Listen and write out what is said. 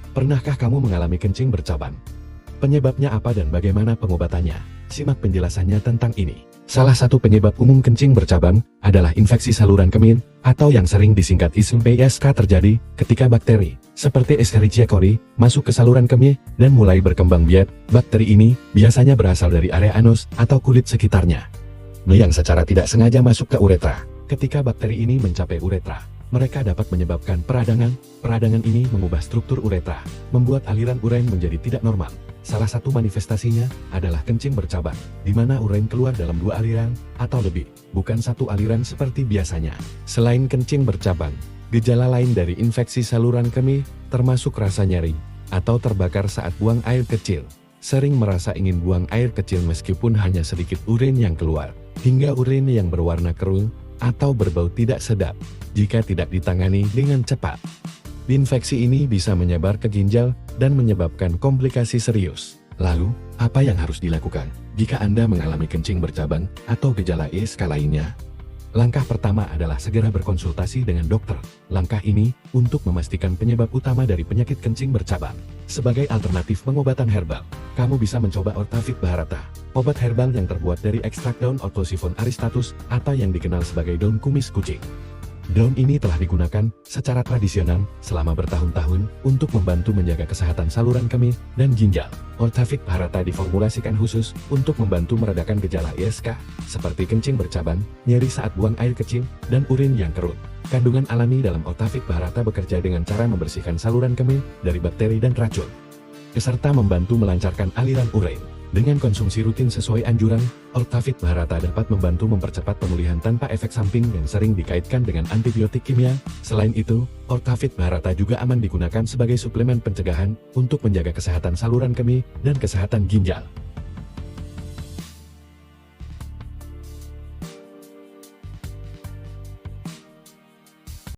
Pernahkah kamu mengalami kencing bercabang? Penyebabnya apa dan bagaimana pengobatannya? Simak penjelasannya tentang ini. Salah satu penyebab umum kencing bercabang adalah infeksi saluran kemih atau yang sering disingkat ISK terjadi ketika bakteri seperti Escherichia coli masuk ke saluran kemih dan mulai berkembang biak. Bakteri ini biasanya berasal dari area anus atau kulit sekitarnya, yang secara tidak sengaja masuk ke uretra. Ketika bakteri ini mencapai uretra, mereka dapat menyebabkan peradangan. Peradangan ini mengubah struktur uretra, membuat aliran urein menjadi tidak normal. Salah satu manifestasinya adalah kencing bercabang, di mana urein keluar dalam 2 aliran atau lebih, bukan satu aliran seperti biasanya. Selain kencing bercabang, gejala lain dari infeksi saluran kemih termasuk rasa nyeri atau terbakar saat buang air kecil. Sering merasa ingin buang air kecil meskipun hanya sedikit urin yang keluar, hingga urin yang berwarna keruh atau berbau tidak sedap jika tidak ditangani dengan cepat. Infeksi ini bisa menyebar ke ginjal dan menyebabkan komplikasi serius. Lalu, apa yang harus dilakukan jika Anda mengalami kencing bercabang atau gejala ISK lainnya? Langkah pertama adalah segera berkonsultasi dengan dokter. Langkah ini untuk memastikan penyebab utama dari penyakit kencing bercabang. Sebagai alternatif pengobatan herbal, kamu bisa mencoba Ortafit Bharata, obat herbal yang terbuat dari ekstrak daun Orthosiphon aristatus atau yang dikenal sebagai daun kumis kucing. Daun ini telah digunakan secara tradisional selama bertahun-tahun untuk membantu menjaga kesehatan saluran kemih dan ginjal. Ortafit Bharata diformulasikan khusus untuk membantu meredakan gejala ISK, seperti kencing bercabang, nyeri saat buang air kecil, dan urin yang keruh. Kandungan alami dalam Ortafit Bharata bekerja dengan cara membersihkan saluran kemih dari bakteri dan racun, serta membantu melancarkan aliran urein. Dengan konsumsi rutin sesuai anjuran, Ortafit Bharata dapat membantu mempercepat pemulihan tanpa efek samping yang sering dikaitkan dengan antibiotik kimia. Selain itu, Ortafit Bharata juga aman digunakan sebagai suplemen pencegahan untuk menjaga kesehatan saluran kemih dan kesehatan ginjal.